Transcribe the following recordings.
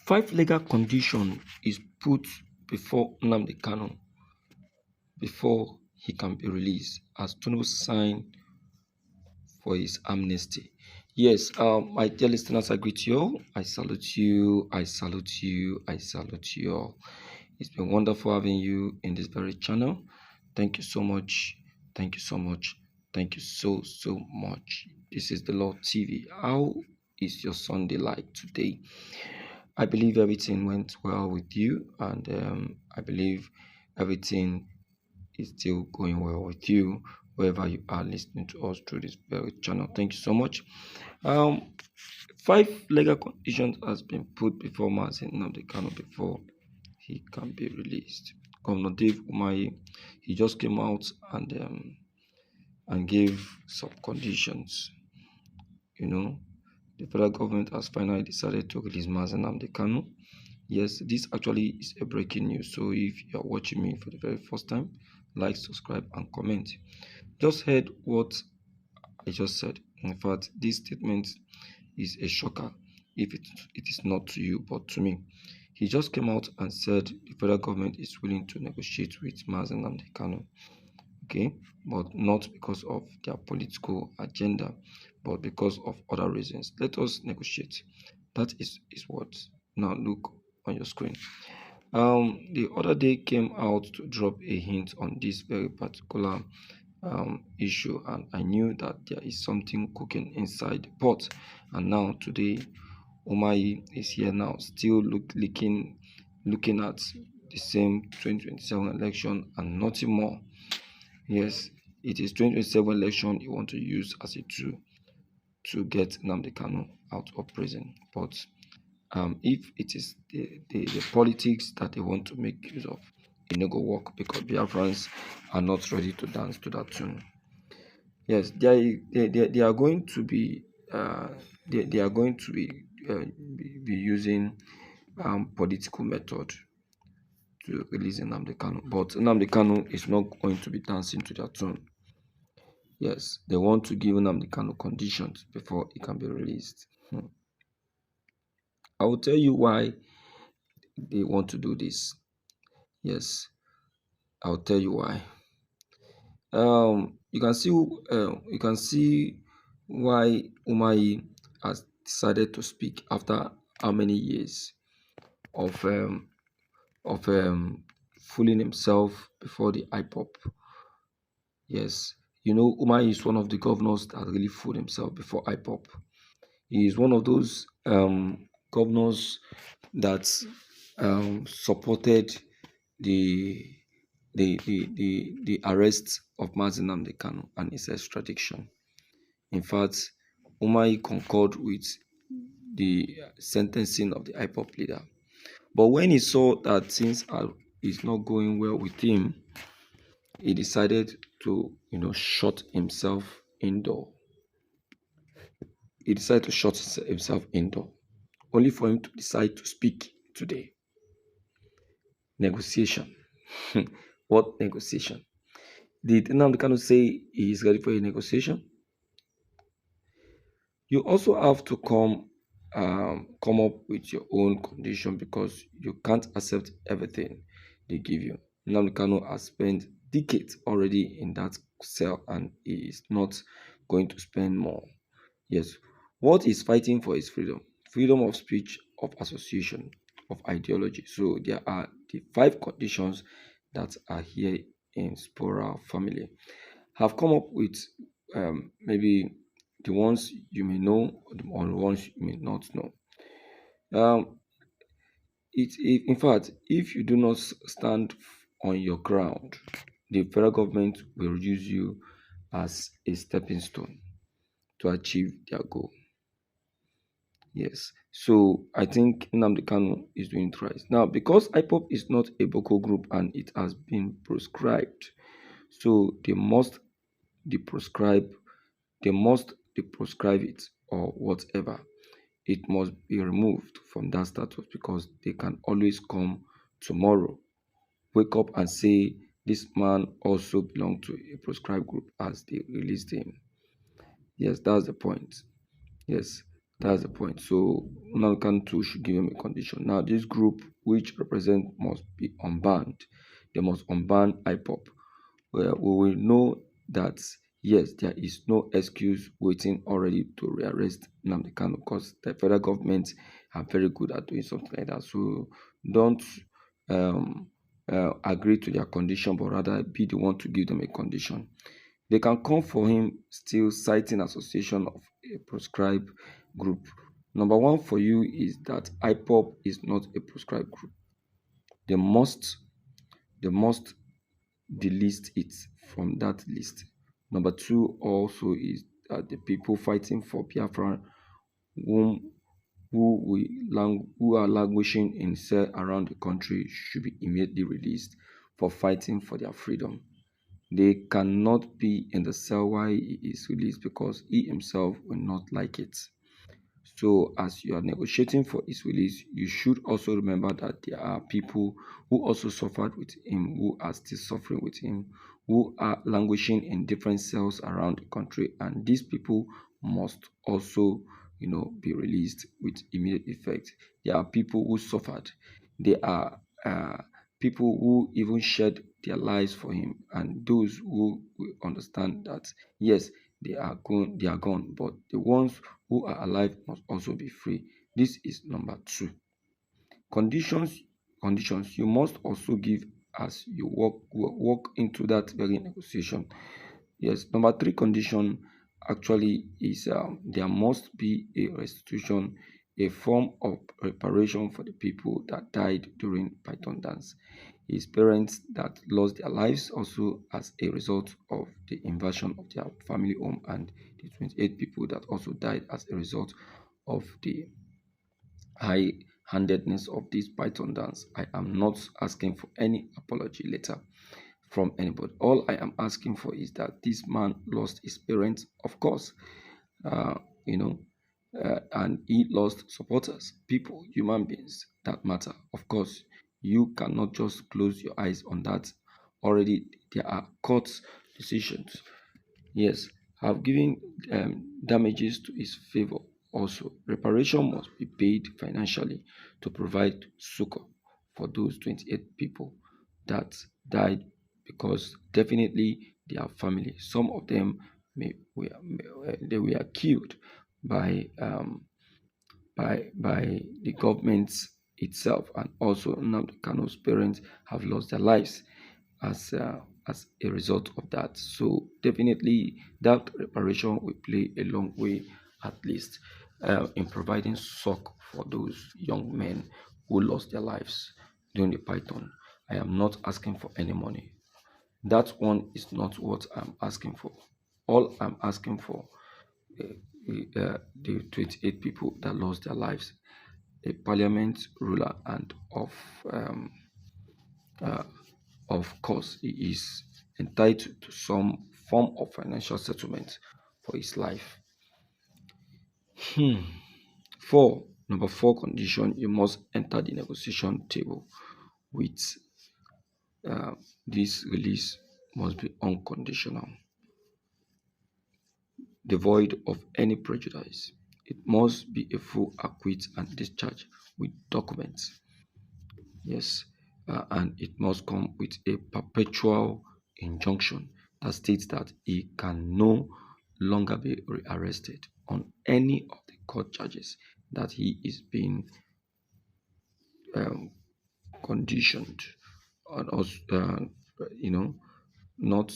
5 legal conditions is put before Nnamdi Kanu before he can be released as Tinubu signed for his amnesty. Yes, my dear listeners, I greet you all. I salute you. I salute you. I salute you all. It's been wonderful having you in this very channel. Thank you so much. Thank you so much. Thank you so much. This is the Lord TV. How is your Sunday like today? I believe everything went well with you, and I believe everything is still going well with you wherever you are listening to us through this very channel. Thank you so much. 5 legal conditions has been put before Mazi Nnamdi Kanu before he can be released. Governor Dave Umahi, he just came out and gave some conditions. The federal government has finally decided to release Mazi Nnamdi Kanu. Yes, this actually is a breaking news. So if you are watching me for the very first time, like, subscribe, and comment. Just heard what I just said. In fact, this statement is a shocker if it is not to you, but to me. He just came out and said the federal government is willing to negotiate with Mazi Nnamdi Kanu. Okay, but not because of their political agenda, but because of other reasons. Let us negotiate. That is what. Now look on your screen. The other day came out to drop a hint on this very particular issue, and I knew that there is something cooking inside the pot. And now today, Umahi is here now, still looking at the same 2027 election and nothing more. Yes, it is 2027 election you want to use as a tool to get Nnamdi Kanu out of prison. But if it is the politics that they want to make use of, it no go work because Biafrans are not ready to dance to that tune. Yes, they are going to be they are going to be using political method to release Nnamdi Kanu, but Nnamdi Kanu is not going to be dancing to their tune. Yes, they want to give Nnamdi Kanu conditions before he can be released. I will tell you why they want to do this. Yes, I'll tell you why. You can see why Umahi has decided to speak after how many years of fooling himself before the IPOB. Yes, Umahi is one of the governors that really fooled himself before IPOB. He is one of those governors that supported the arrest of Mazi Nnamdi Kanu and his extradition. In fact, Umahi concurred with the sentencing of the IPOB leader. But when he saw that things is not going well with him, he decided to, shut himself indoor. He decided to shut himself indoor, only for him to decide to speak today. Negotiation. What negotiation? Did Nnamdi Kanu say he is ready for a negotiation? You also have to come up with your own condition because you can't accept everything they give you. Nnamdi Kanu has spent decades already in that cell and he is not going to spend more. Yes. What is fighting for is freedom. Freedom of speech, of association, of ideology. So there are the 5 conditions that are here in Spora family. Have come up with maybe the ones you may know or the ones you may not know. In fact, if you do not stand on your ground, the federal government will use you as a stepping stone to achieve their goal. Yes, so I think Nnamdi Kanu is doing it right. Now, because IPOB is not a Boko group and it has been proscribed, so they must deproscribe it or whatever. It must be removed from that status because they can always come tomorrow, wake up and say this man also belonged to a proscribed group as they released him. Yes, that's the point. Yes, That's the point. So Nnamdi Kanu too should give him a condition. Now, this group which represent must be unbanned. They must unban IPOB. Well, we will know that yes, there is no excuse waiting already to rearrest Nnamdi Kanu because the federal government are very good at doing something like that. So don't um, agree to their condition, but rather be the one to give them a condition. They can come for him still citing association of a proscribed group. Number one for you is that IPOB is not a proscribed group. They must they must delist it from that list. Number two also is that the people fighting for Biafran whom who are languishing in cell around the country should be immediately released for fighting for their freedom. They cannot be in the cell while he is released because he himself will not like it. So, as you are negotiating for his release, you should also remember that there are people who also suffered with him, who are still suffering with him, who are languishing in different cells around the country, and these people must also, be released with immediate effect. There are people who suffered. There are people who even shed their lives for him, and those who will understand that yes, they are gone, but the ones who are alive must also be free. This is number two. Conditions, conditions you must also give as you walk into that very negotiation. Yes, number three condition actually is there must be a restitution, a form of reparation for the people that died during Python dance. His parents that lost their lives also as a result of the invasion of their family home, and the 28 people that also died as a result of the high handedness of this Python dance. I am not asking for any apology later from anybody. All I am asking for is that this man lost his parents, of course, uh, you know, and he lost supporters, people, human beings that matter. Of course, you cannot just close your eyes on that. Already, there are court decisions. Yes, have given damages to his favor. Also, reparation must be paid financially to provide succor for those 28 people that died because definitely their family. Some of them they were killed by the government itself, and also Nnamdi Kanu's parents have lost their lives as a result of that. So definitely that reparation will play a long way, at least, in providing suck for those young men who lost their lives during the Python. I am not asking for any money. That one is not what I'm asking for. All I'm asking for the 28 people that lost their lives, a parliament ruler, and um, uh, of course, he is entitled to some form of financial settlement for his life. Hmm. Number four condition, you must enter the negotiation table with uh, this release must be unconditional, devoid of any prejudice. It must be a full acquit and discharge with documents. Yes, and it must come with a perpetual injunction that states that he can no longer be rearrested on any of the court charges that he is being um, conditioned and also, not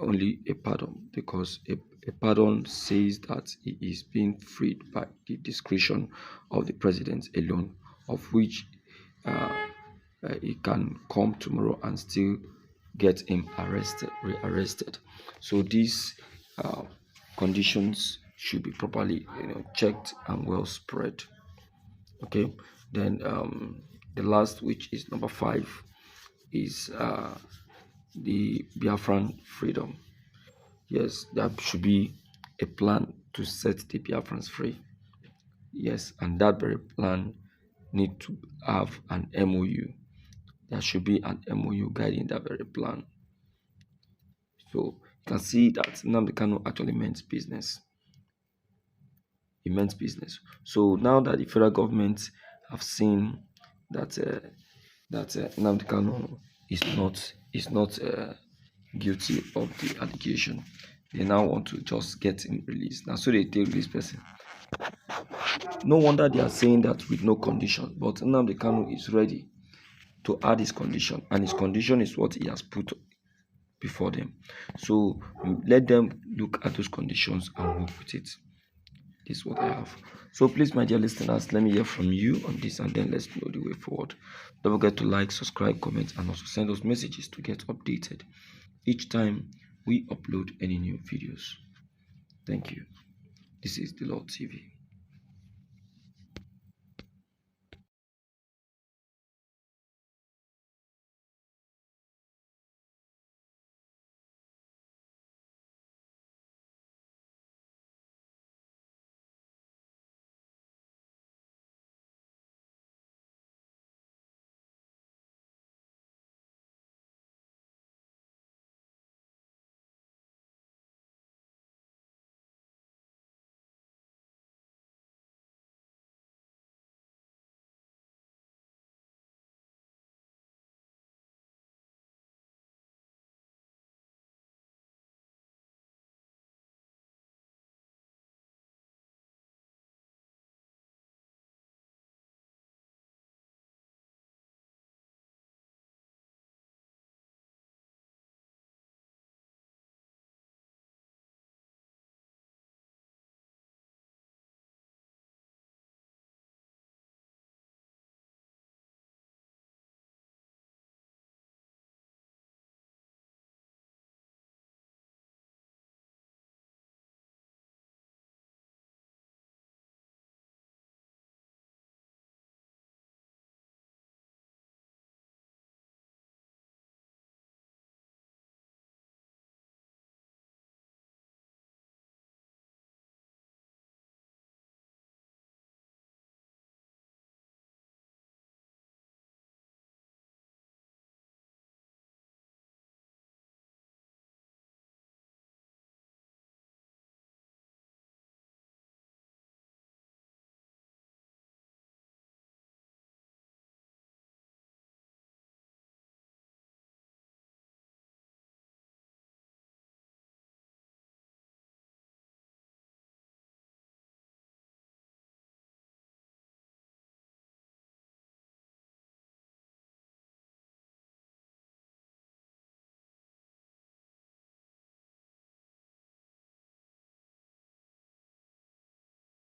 only a pardon, because a pardon says that he is being freed by the discretion of the president alone, of which uh, he can come tomorrow and still get him rearrested. So these uh, conditions should be properly, checked and well spread. Okay, then the last, which is number five, is the Biafran freedom. Yes, there should be a plan to set the Biafrans free. Yes, and that very plan need to have an MOU. There should be an MOU guiding that very plan. So you can see that Nnamdi Kanu actually meant business. immense business. So now that the federal government have seen that Nnamdi Kanu is not guilty of the allegation, they now want to just get him released. Now, so they take this person. No wonder they are saying that with no condition, but Nnamdi Kanu is ready to add his condition, and his condition is what he has put before them. So let them look at those conditions and work with it. This is what I have. So please, my dear listeners, let me hear from you on this, and then let's know the way forward. Don't forget to like, subscribe, comment, and also send us messages to get updated each time we upload any new videos. Thank you. This is The Lord TV.